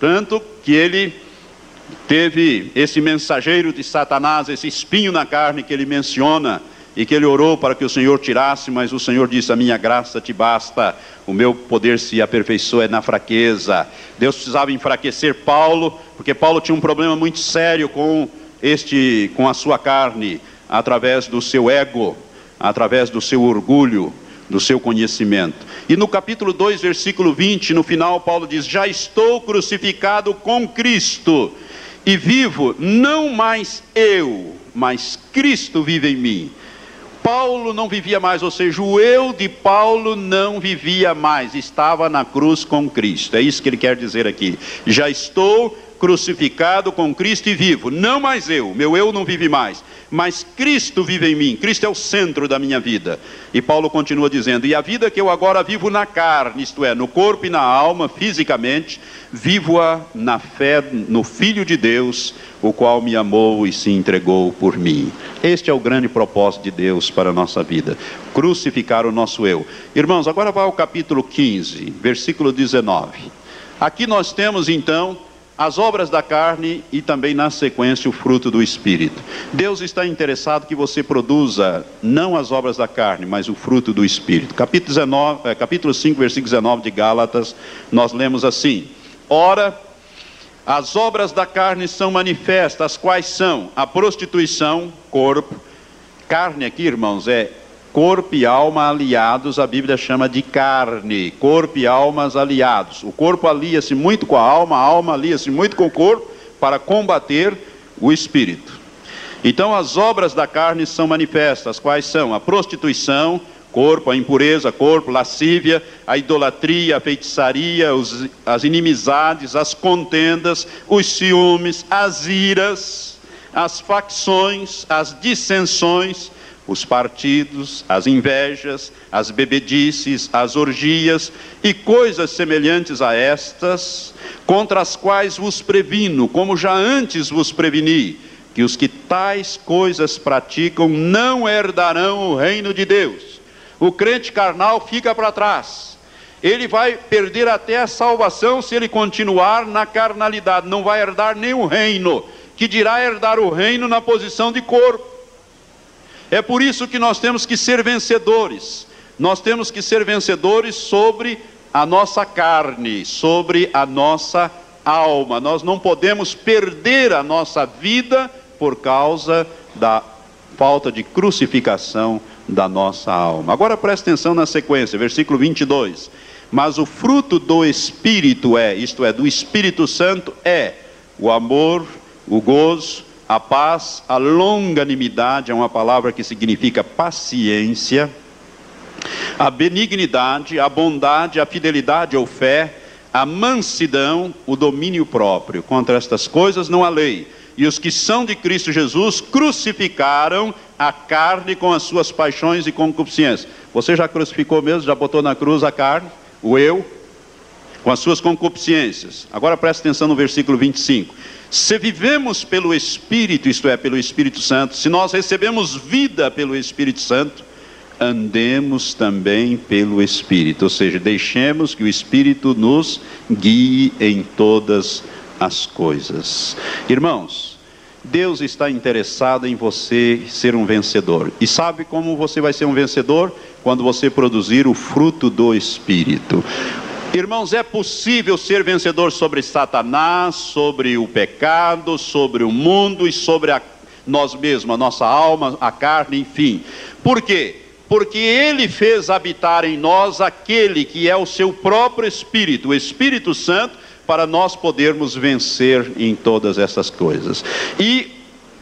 Tanto que ele teve esse mensageiro de Satanás, esse espinho na carne que ele menciona, e que ele orou para que o Senhor tirasse, mas o Senhor disse: a minha graça te basta, o meu poder se aperfeiçoa na fraqueza. Deus precisava enfraquecer Paulo, porque Paulo tinha um problema muito sério com a sua carne, através do seu ego, através do seu orgulho, do seu conhecimento. E no capítulo 2, versículo 20, no final, Paulo diz: já estou crucificado com Cristo, e vivo não mais eu, mas Cristo vive em mim. Paulo não vivia mais, ou seja, o eu de Paulo não vivia mais, estava na cruz com Cristo. É isso que ele quer dizer aqui: já estou crucificado com Cristo e vivo, não mais eu, meu eu não vive mais, mas Cristo vive em mim. Cristo é o centro da minha vida. E Paulo continua dizendo: e a vida que eu agora vivo na carne, isto é, no corpo e na alma, fisicamente, vivo-a na fé no Filho de Deus, o qual me amou e se entregou por mim. Este é o grande propósito de Deus para a nossa vida: crucificar o nosso eu. Irmãos, agora vai ao capítulo 15, versículo 19. Aqui nós temos então as obras da carne e também na sequência o fruto do Espírito. Deus está interessado que você produza não as obras da carne, mas o fruto do Espírito. Capítulo 5, versículo 19 de Gálatas, nós lemos assim: ora, as obras da carne são manifestas, as quais são a prostituição, corpo. Carne aqui, irmãos, é corpo e alma aliados, a Bíblia chama de carne, corpo e almas aliados. O corpo alia-se muito com a alma alia-se muito com o corpo, para combater o espírito. Então as obras da carne são manifestas, quais são? A prostituição, corpo, a impureza, corpo, lascívia, a idolatria, a feitiçaria, as inimizades, as contendas, os ciúmes, as iras, as facções, as dissensões, os partidos, as invejas, as bebedices, as orgias e coisas semelhantes a estas, contra as quais vos previno, como já antes vos preveni, que os que tais coisas praticam não herdarão o reino de Deus. O crente carnal fica para trás. Ele vai perder até a salvação se ele continuar na carnalidade. Não vai herdar nenhum reino, que dirá herdar o reino na posição de corpo. É por isso que nós temos que ser vencedores. Nós temos que ser vencedores sobre a nossa carne, sobre a nossa alma. Nós não podemos perder a nossa vida por causa da falta de crucificação da nossa alma. Agora preste atenção na sequência, versículo 22. Mas o fruto do Espírito isto é, do Espírito Santo é o amor, o gozo, a paz, a longanimidade, é uma palavra que significa paciência, a benignidade, a bondade, a fidelidade ou fé, a mansidão, o domínio próprio. Contra estas coisas não há lei. E os que são de Cristo Jesus crucificaram a carne com as suas paixões e concupiscências. Você já crucificou mesmo? Já botou na cruz a carne? O eu? com as suas concupiscências. Agora presta atenção no versículo 25. Se vivemos pelo Espírito, isto é, pelo Espírito Santo, se nós recebemos vida pelo Espírito Santo, andemos também pelo Espírito, ou seja, deixemos que o Espírito nos guie em todas as coisas. Irmãos, Deus está interessado em você ser um vencedor. E sabe como você vai ser um vencedor? Quando você produzir o fruto do Espírito. Irmãos, é possível ser vencedor sobre Satanás, sobre o pecado, sobre o mundo e sobre nós mesmos, a nossa alma, a carne, enfim. Por quê? Porque Ele fez habitar em nós aquele que é o seu próprio Espírito, o Espírito Santo, para nós podermos vencer em todas essas coisas. E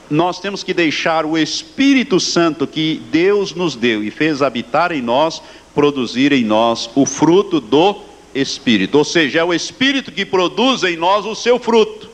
nós temos que deixar o Espírito Santo que Deus nos deu e fez habitar em nós, produzir em nós o fruto do Espírito, ou seja, é o Espírito que produz em nós o seu fruto.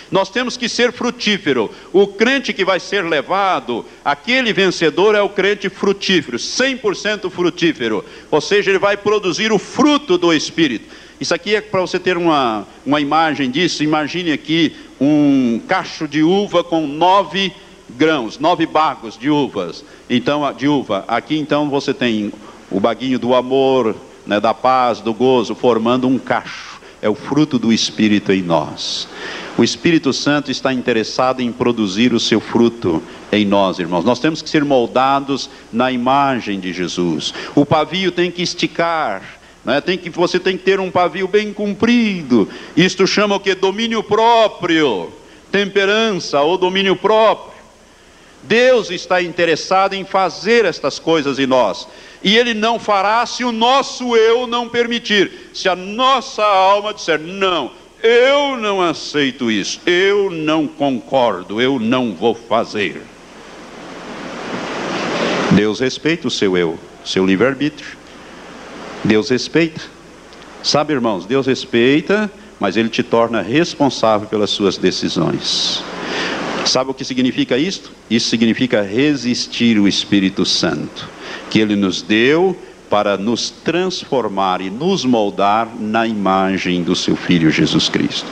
Nós temos que ser frutífero. O crente que vai ser levado, aquele vencedor é o crente frutífero, 100% frutífero, ou seja, ele vai produzir o fruto do Espírito. Isso aqui é para você ter uma imagem disso. Imagine aqui um cacho de uva com 9 grãos, 9 bagos de uvas. Então, de uva, aqui então você tem o baguinho do amor, né, da paz, do gozo, formando um cacho. É o fruto do Espírito em nós. O Espírito Santo está interessado em produzir o seu fruto em nós, irmãos. Nós temos que ser moldados na imagem de Jesus. O pavio tem que esticar, né? Você tem que ter um pavio bem comprido. Isto chama o que? Domínio próprio, temperança ou domínio próprio. Deus está interessado em fazer estas coisas em nós. E Ele não fará se o nosso eu não permitir. Se a nossa alma disser, não, eu não aceito isso, eu não concordo, eu não vou fazer. Deus respeita o seu eu, seu livre-arbítrio. Deus respeita. Sabe, irmãos, Deus respeita, mas Ele te torna responsável pelas suas decisões. Sabe o que significa isto? Isso significa resistir o Espírito Santo, que Ele nos deu para nos transformar e nos moldar na imagem do seu Filho Jesus Cristo.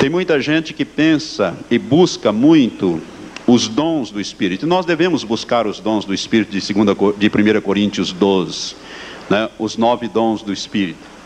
Tem muita gente que pensa e busca muito os dons do Espírito. Nós devemos buscar os dons do Espírito de 1 Coríntios 12, né? Os 9 dons do Espírito.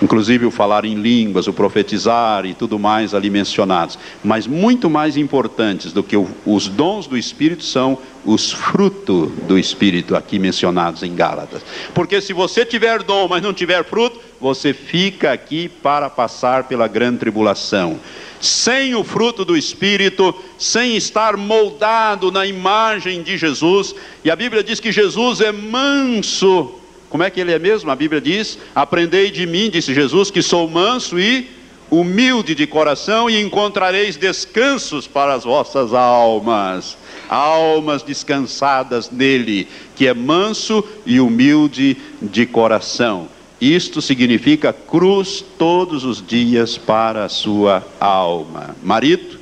Inclusive o falar em línguas, o profetizar e tudo mais ali mencionados. Mas muito mais importantes do que os dons do Espírito são os frutos do Espírito aqui mencionados em Gálatas. Porque se você tiver dom, mas não tiver fruto, você fica aqui para passar pela grande tribulação. Sem o fruto do Espírito, sem estar moldado na imagem de Jesus. E a Bíblia diz que Jesus é manso. Como é que Ele é mesmo? A Bíblia diz, aprendei de mim, disse Jesus, que sou manso e humilde de coração, e encontrareis descansos para as vossas almas. Almas descansadas nele, que é manso e humilde de coração. Isto significa cruz todos os dias para a sua alma. Marido,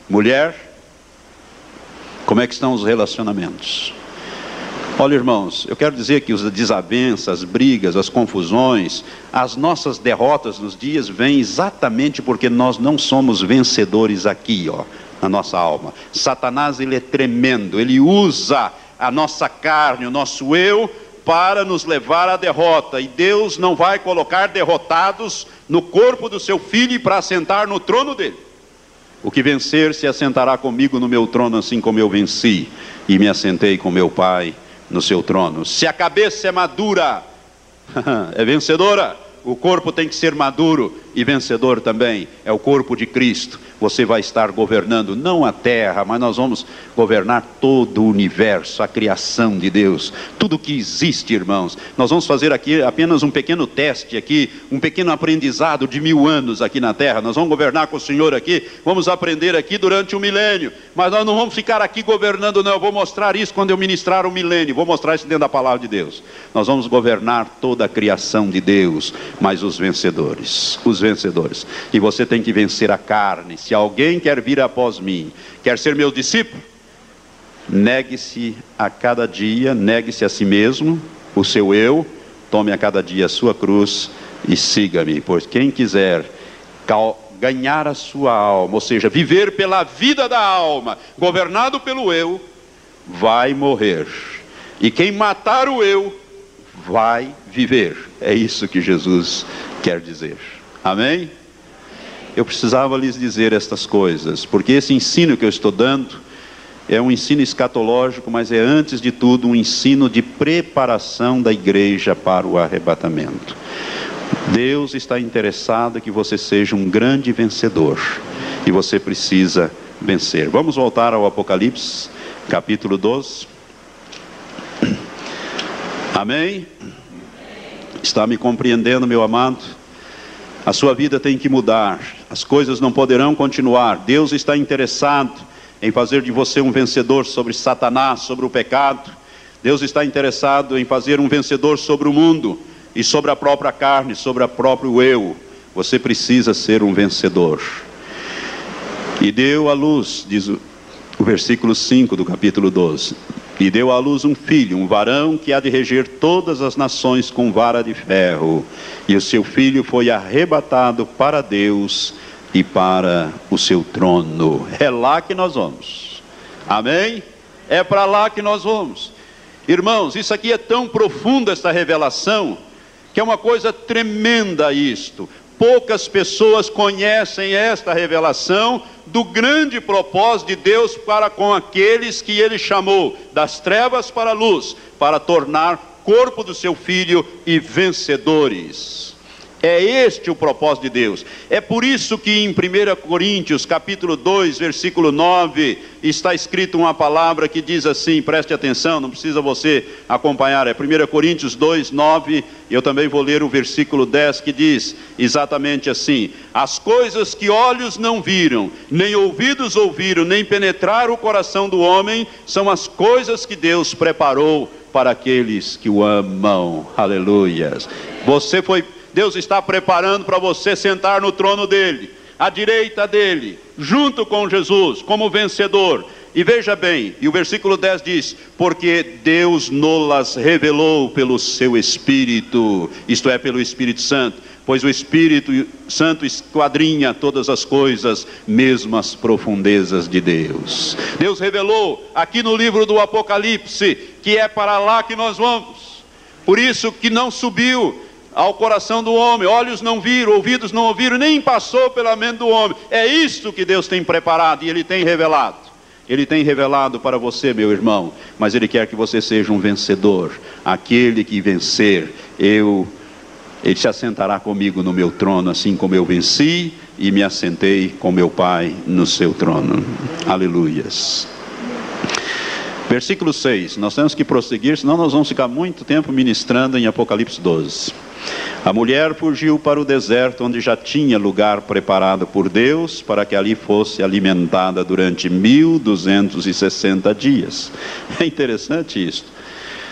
mulher, como é que estão os relacionamentos? Olha, irmãos, eu quero dizer que as desavenças, as brigas, as confusões, as nossas derrotas nos dias vêm exatamente porque nós não somos vencedores aqui, na nossa alma. Satanás, ele é tremendo, ele usa a nossa carne, o nosso eu, para nos levar à derrota. E Deus não vai colocar derrotados no corpo do seu filho para assentar no trono dele. O que vencer se assentará comigo no meu trono, assim como eu venci e me assentei com meu Pai no seu trono. Se a cabeça é madura, é vencedora. O corpo tem que ser maduro e vencedor também. É o corpo de Cristo. Você vai estar governando não a terra, mas nós vamos governar todo o universo, a criação de Deus. Tudo que existe, irmãos. Nós vamos fazer aqui apenas um pequeno teste aqui, um pequeno aprendizado de 1000 anos aqui na terra. Nós vamos governar com o Senhor aqui, vamos aprender aqui durante 1 milênio. Mas nós não vamos ficar aqui governando, não. Eu vou mostrar isso quando eu ministrar 1 milênio. Vou mostrar isso dentro da palavra de Deus. Nós vamos governar toda a criação de Deus, mas os vencedores. E você tem que vencer a carne. Se alguém quer vir após mim, quer ser meu discípulo, negue-se a cada dia, negue-se a si mesmo, o seu eu, tome a cada dia a sua cruz e siga-me, pois quem quiser ganhar a sua alma, ou seja, viver pela vida da alma, governado pelo eu, vai morrer. E quem matar o eu, vai viver. É isso que Jesus quer dizer. Amém? Eu precisava lhes dizer estas coisas, porque esse ensino que eu estou dando é um ensino escatológico, mas é antes de tudo um ensino de preparação da igreja para o arrebatamento. Deus está interessado que você seja um grande vencedor, e você precisa vencer. Vamos voltar ao Apocalipse, capítulo 12. Amém? Está me compreendendo, meu amado? A sua vida tem que mudar, as coisas não poderão continuar. Deus está interessado em fazer de você um vencedor sobre Satanás, sobre o pecado. Deus está interessado em fazer um vencedor sobre o mundo e sobre a própria carne, sobre o próprio eu. Você precisa ser um vencedor. E deu à luz, diz o versículo 5 do capítulo 12, e deu à luz um filho, um varão, que há de reger todas as nações com vara de ferro. E o seu filho foi arrebatado para Deus e para o seu trono. É lá que nós vamos. Amém? É para lá que nós vamos. Irmãos, isso aqui é tão profundo, esta revelação, que é uma coisa tremenda isto. Poucas pessoas conhecem esta revelação do grande propósito de Deus para com aqueles que Ele chamou das trevas para a luz, para tornar corpo do seu Filho e vencedores. É este o propósito de Deus. É por isso que em 1 Coríntios, capítulo 2, versículo 9, está escrito uma palavra que diz assim, preste atenção, não precisa você acompanhar, é 1 Coríntios 2, 9, e eu também vou ler o versículo 10, que diz exatamente assim: as coisas que olhos não viram, nem ouvidos ouviram, nem penetraram o coração do homem, são as coisas que Deus preparou para aqueles que o amam. Aleluias. Deus está preparando para você sentar no trono dele, à direita dele, junto com Jesus, como vencedor. E veja bem, e o versículo 10 diz: porque Deus nos revelou pelo seu Espírito, isto é, pelo Espírito Santo, pois o Espírito Santo esquadrinha todas as coisas, mesmo as profundezas de Deus. Deus revelou aqui no livro do Apocalipse, que é para lá que nós vamos. Por isso que não subiu ao coração do homem, olhos não viram, ouvidos não ouviram, nem passou pela mente do homem. É isso que Deus tem preparado e Ele tem revelado. Ele tem revelado para você, meu irmão, mas Ele quer que você seja um vencedor. Aquele que vencer, Ele se assentará comigo no meu trono, assim como eu venci e me assentei com meu Pai no seu trono. Aleluias. Versículo 6, nós temos que prosseguir, senão nós vamos ficar muito tempo ministrando em Apocalipse 12. A mulher fugiu para o deserto, onde já tinha lugar preparado por Deus, para que ali fosse alimentada durante 1260 dias. É interessante isso.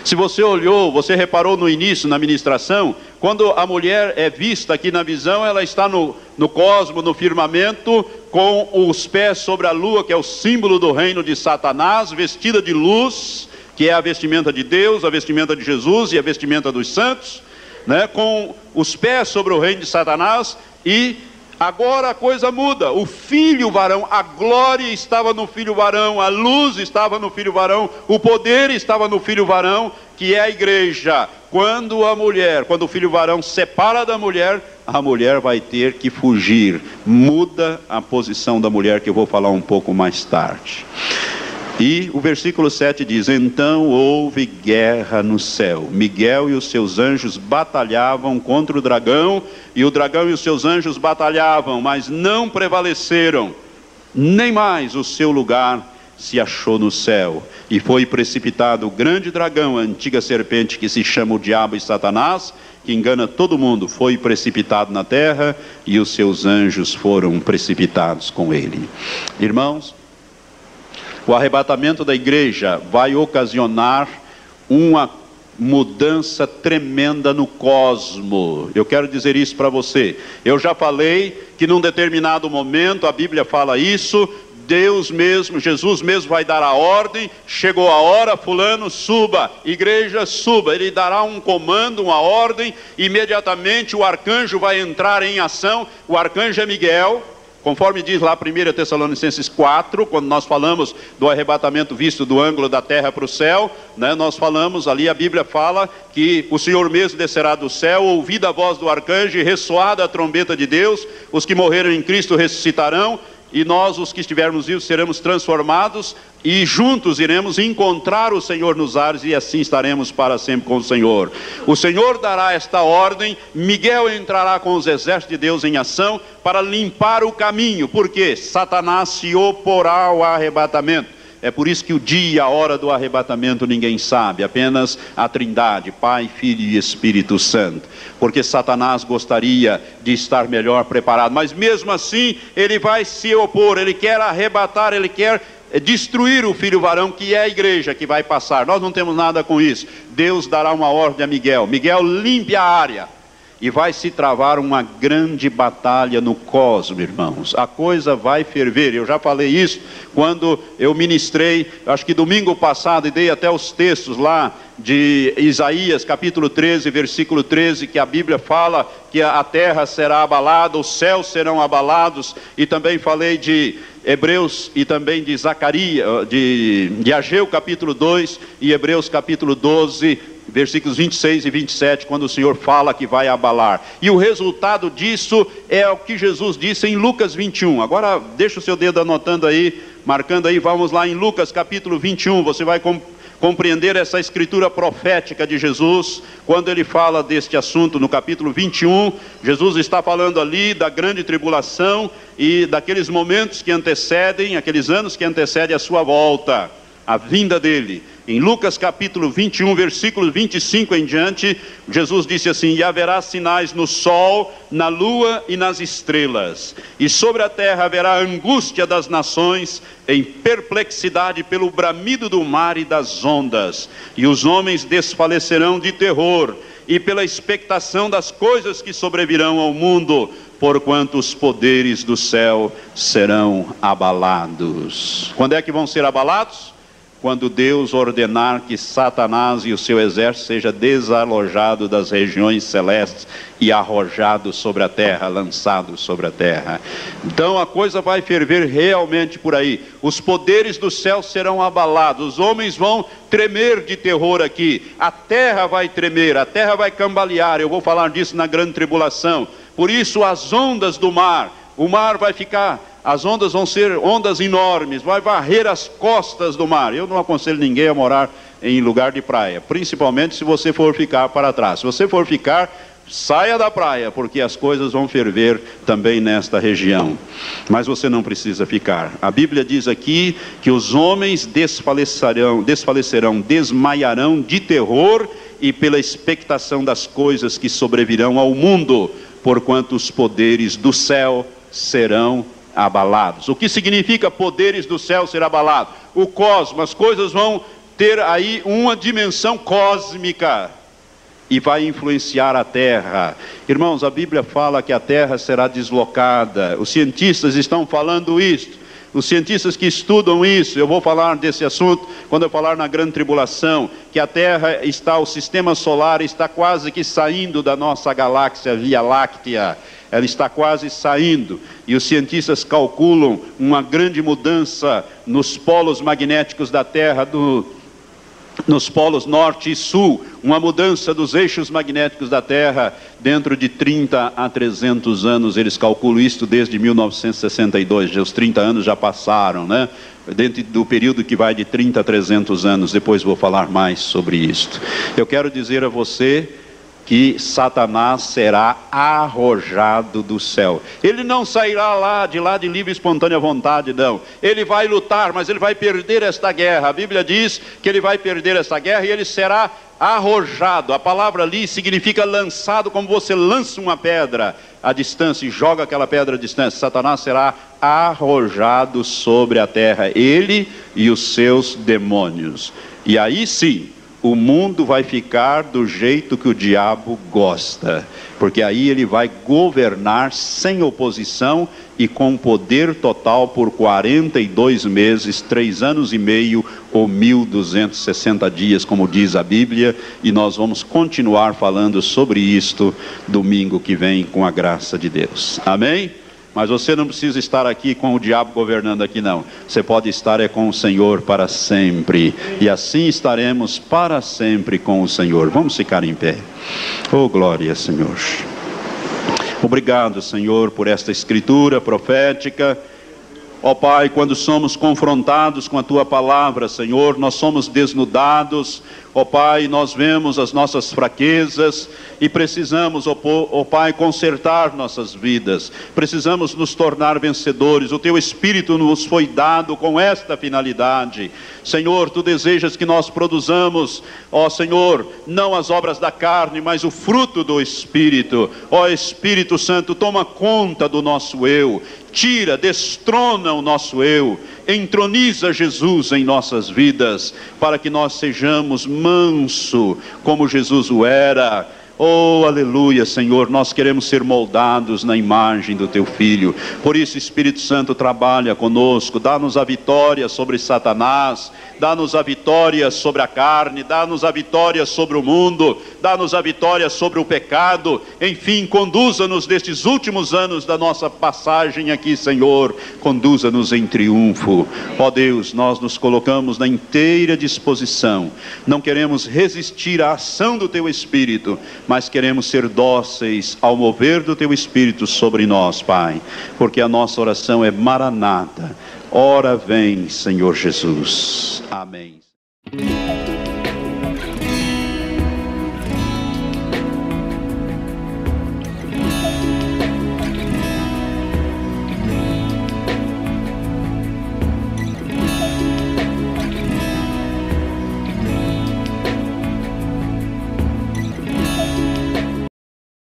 Se você olhou, você reparou no início, na ministração, quando a mulher é vista aqui na visão, ela está no cosmo, no firmamento, com os pés sobre a lua, que é o símbolo do reino de Satanás, vestida de luz, que é a vestimenta de Deus, a vestimenta de Jesus e a vestimenta dos santos, né? Com os pés sobre o reino de Satanás. E agora a coisa muda, o filho varão, a glória estava no filho varão, a luz estava no filho varão, o poder estava no filho varão, que é a igreja. Quando o filho varão separa da mulher, a mulher vai ter que fugir. Muda a posição da mulher, que eu vou falar um pouco mais tarde. E o versículo 7 diz: então houve guerra no céu. Miguel e os seus anjos batalhavam contra o dragão, e o dragão e os seus anjos batalhavam, mas não prevaleceram, nem mais o seu lugar se achou no céu. E foi precipitado o grande dragão, a antiga serpente, que se chama o diabo e Satanás, que engana todo mundo, foi precipitado na terra, e os seus anjos foram precipitados com ele. Irmãos, o arrebatamento da igreja vai ocasionar uma mudança tremenda no cosmo. Eu quero dizer isso para você. Eu já falei que num determinado momento, a Bíblia fala isso, Deus mesmo, Jesus mesmo vai dar a ordem, chegou a hora, fulano, suba, igreja, suba. Ele dará um comando, uma ordem, imediatamente o arcanjo vai entrar em ação. O arcanjo é Miguel, conforme diz lá 1 Tessalonicenses 4, quando nós falamos do arrebatamento visto do ângulo da terra para o céu, né, nós falamos ali, a Bíblia fala que o Senhor mesmo descerá do céu, ouvida a voz do arcanjo e ressoada a trombeta de Deus, os que morreram em Cristo ressuscitarão, e nós, os que estivermos vivos, seremos transformados e juntos iremos encontrar o Senhor nos ares e assim estaremos para sempre com o Senhor. O Senhor dará esta ordem, Miguel entrará com os exércitos de Deus em ação para limpar o caminho, porque Satanás se oporá ao arrebatamento. É por isso que o dia e a hora do arrebatamento ninguém sabe, apenas a Trindade, Pai, Filho e Espírito Santo. Porque Satanás gostaria de estar melhor preparado, mas mesmo assim ele vai se opor, ele quer arrebatar, ele quer destruir o filho varão, que é a igreja que vai passar. Nós não temos nada com isso. Deus dará uma ordem a Miguel. Miguel, limpe a área. E vai se travar uma grande batalha no cosmo, irmãos. A coisa vai ferver. Eu já falei isso quando eu ministrei, acho que domingo passado, e dei até os textos lá de Isaías, capítulo 13, versículo 13, que a Bíblia fala que a terra será abalada, os céus serão abalados. E também falei de Hebreus e também de Zacarias, de Ageu, capítulo 2, e Hebreus, capítulo 12, versículos 26 e 27, quando o Senhor fala que vai abalar. E o resultado disso é o que Jesus disse em Lucas 21. Agora deixa o seu dedo anotando aí, marcando aí, vamos lá em Lucas capítulo 21, você vai compreender essa escritura profética de Jesus, quando ele fala deste assunto no capítulo 21, Jesus está falando ali da grande tribulação e daqueles momentos que antecedem, aqueles anos que antecedem a sua volta, a vinda dele. Em Lucas capítulo 21, versículos 25 em diante, Jesus disse assim: e haverá sinais no sol, na lua e nas estrelas, e sobre a terra haverá angústia das nações, em perplexidade pelo bramido do mar e das ondas, e os homens desfalecerão de terror, e pela expectação das coisas que sobrevirão ao mundo, porquanto os poderes do céu serão abalados. Quando é que vão ser abalados? Quando Deus ordenar que Satanás e o seu exército seja desalojado das regiões celestes e arrojado sobre a terra, lançado sobre a terra. Então a coisa vai ferver realmente por aí. Os poderes do céu serão abalados, os homens vão tremer de terror aqui, a terra vai tremer, a terra vai cambalear. Eu vou falar disso na grande tribulação. Por isso as ondas do mar, o mar vai ficar... As ondas vão ser ondas enormes, vai varrer as costas do mar. Eu não aconselho ninguém a morar em lugar de praia, principalmente se você for ficar para trás. Se você for ficar, saia da praia, porque as coisas vão ferver também nesta região. Mas você não precisa ficar. A Bíblia diz aqui que os homens desfalecerão, desmaiarão de terror e pela expectação das coisas que sobrevirão ao mundo, porquanto os poderes do céu serão abalados. O que significa poderes do céu ser abalado? O cosmos, as coisas vão ter aí uma dimensão cósmica e vai influenciar a terra. Irmãos, a Bíblia fala que a terra será deslocada. Os cientistas estão falando isso. Os cientistas que estudam isso, eu vou falar desse assunto quando eu falar na grande tribulação, que a terra está, o sistema solar está quase que saindo da nossa galáxia Via Láctea. Ela está quase saindo, e os cientistas calculam uma grande mudança nos polos magnéticos da Terra, nos polos norte e sul, uma mudança dos eixos magnéticos da Terra dentro de 30 a 300 anos. Eles calculam isso desde 1962, os 30 anos já passaram, né? Dentro do período que vai de 30 a 300 anos, depois vou falar mais sobre isto. Eu quero dizer a você que Satanás será arrojado do céu. Ele não sairá de lá de livre e espontânea vontade, não. Ele vai lutar, mas ele vai perder esta guerra. A Bíblia diz que ele vai perder esta guerra e ele será arrojado. A palavra ali significa lançado, como você lança uma pedra à distância e joga aquela pedra à distância. Satanás será arrojado sobre a terra, ele e os seus demônios. E aí sim, o mundo vai ficar do jeito que o diabo gosta, porque aí ele vai governar sem oposição e com poder total por 42 meses, 3 anos e meio ou 1260 dias, como diz a Bíblia, e nós vamos continuar falando sobre isto domingo que vem, com a graça de Deus. Amém? Mas você não precisa estar aqui com o diabo governando aqui, não. Você pode estar com o Senhor para sempre. E assim estaremos para sempre com o Senhor. Vamos ficar em pé. Oh, glória, Senhor. Obrigado, Senhor, por esta escritura profética. Ó Pai, quando somos confrontados com a Tua palavra, Senhor, nós somos desnudados. Ó Pai, nós vemos as nossas fraquezas e precisamos, ó Pai, consertar nossas vidas. Precisamos nos tornar vencedores. O Teu Espírito nos foi dado com esta finalidade. Senhor, Tu desejas que nós produzamos, ó Senhor, não as obras da carne, mas o fruto do Espírito. Ó Espírito Santo, toma conta do nosso eu. Tira, destrona o nosso eu, entroniza Jesus em nossas vidas, para que nós sejamos manso, como Jesus o era. Oh, aleluia, Senhor, nós queremos ser moldados na imagem do Teu Filho. Por isso, Espírito Santo, trabalha conosco, dá-nos a vitória sobre Satanás, dá-nos a vitória sobre a carne, dá-nos a vitória sobre o mundo, dá-nos a vitória sobre o pecado. Enfim, conduza-nos nestes últimos anos da nossa passagem aqui, Senhor, conduza-nos em triunfo. Ó Deus, nós nos colocamos na inteira disposição, não queremos resistir à ação do Teu Espírito, mas queremos ser dóceis ao mover do Teu Espírito sobre nós, Pai, porque a nossa oração é Maranata, ora vem, Senhor Jesus. Amém.